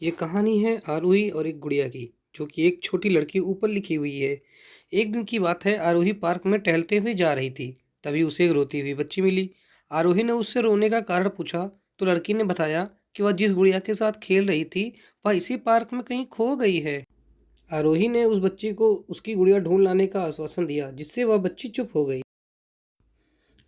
ये कहानी है आरोही और एक गुड़िया की, जो कि एक छोटी लड़की ऊपर लिखी हुई है। एक दिन की बात है, आरोही पार्क में टहलते हुए जा रही थी। तभी उसे एक रोती हुई बच्ची मिली। आरोही ने उससे रोने का कारण पूछा, तो लड़की ने बताया कि वह जिस गुड़िया के साथ खेल रही थी, वह इसी पार्क में कहीं खो गई है। आरोही ने उस बच्ची को उसकी गुड़िया ढूंढ लाने का आश्वासन दिया, जिससे वह बच्ची चुप हो गई।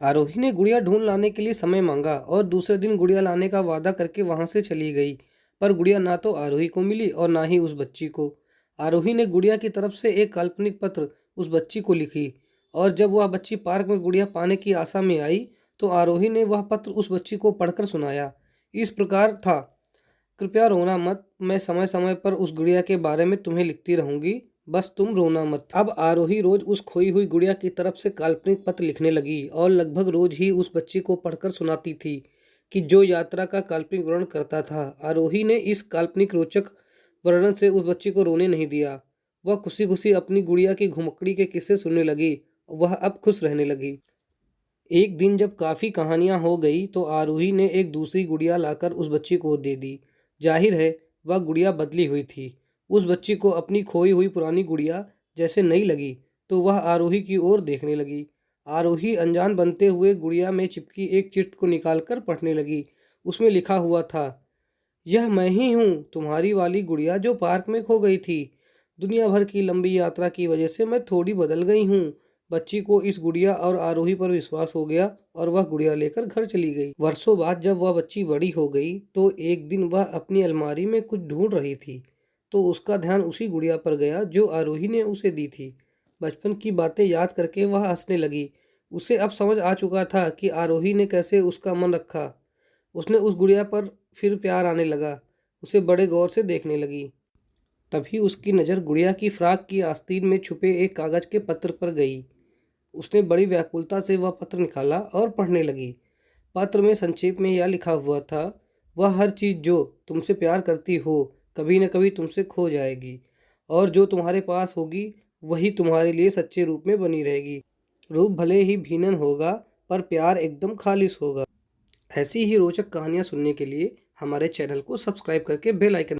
आरोही ने गुड़िया ढूंढ लाने के लिए समय मांगा और दूसरे दिन गुड़िया लाने का वादा करके वहां से चली गई। पर गुड़िया ना तो आरोही को मिली और ना ही उस बच्ची को। आरोही ने गुड़िया की तरफ से एक काल्पनिक पत्र उस बच्ची को लिखी, और जब वह बच्ची पार्क में गुड़िया पाने की आशा में आई, तो आरोही ने वह पत्र उस बच्ची को पढ़कर सुनाया। इस प्रकार था, कृपया रोना मत, मैं समय समय पर उस गुड़िया के बारे में तुम्हें लिखती रहूंगी, बस तुम रोना मत। अब आरोही रोज उस खोई हुई गुड़िया की तरफ से काल्पनिक पत्र लिखने लगी और लगभग रोज ही उस बच्ची को पढ़कर सुनाती थी, कि जो यात्रा का काल्पनिक वर्णन करता था। आरोही ने इस काल्पनिक रोचक वर्णन से उस बच्ची को रोने नहीं दिया। वह खुशी खुशी अपनी गुड़िया की घुमकड़ी के किस्से सुनने लगी। वह अब खुश रहने लगी। एक दिन जब काफ़ी कहानियां हो गई, तो आरोही ने एक दूसरी गुड़िया लाकर उस बच्ची को दे दी। जाहिर है, वह गुड़िया बदली हुई थी। उस बच्ची को अपनी खोई हुई पुरानी गुड़िया जैसे नई लगी, तो वह आरोही की ओर देखने लगी। आरोही अनजान बनते हुए गुड़िया में चिपकी एक चिट्ठ को निकालकर पढ़ने लगी। उसमें लिखा हुआ था, यह मैं ही हूँ, तुम्हारी वाली गुड़िया जो पार्क में खो गई थी। दुनिया भर की लंबी यात्रा की वजह से मैं थोड़ी बदल गई हूँ। बच्ची को इस गुड़िया और आरोही पर विश्वास हो गया और वह गुड़िया लेकर घर चली गई। वर्षों बाद जब वह बच्ची बड़ी हो गई, तो एक दिन वह अपनी अलमारी में कुछ ढूंढ रही थी, तो उसका ध्यान उसी गुड़िया पर गया जो आरोही ने उसे दी थी। बचपन की बातें याद करके वह हंसने लगी। उसे अब समझ आ चुका था कि आरोही ने कैसे उसका मन रखा। उसने उस गुड़िया पर फिर प्यार आने लगा, उसे बड़े गौर से देखने लगी। तभी उसकी नज़र गुड़िया की फ्राक की आस्तीन में छुपे एक कागज के पत्र पर गई। उसने बड़ी व्याकुलता से वह पत्र निकाला और पढ़ने लगी। पत्र में संक्षेप में यह लिखा हुआ था, वह हर चीज़ जो तुमसे प्यार करती हो, कभी न कभी तुमसे खो जाएगी, और जो तुम्हारे पास होगी वही तुम्हारे लिए सच्चे रूप में बनी रहेगी। रूप भले ही भिन्न होगा, पर प्यार एकदम खालिस होगा। ऐसी ही रोचक कहानियाँ सुनने के लिए हमारे चैनल को सब्सक्राइब करके बेल आइकन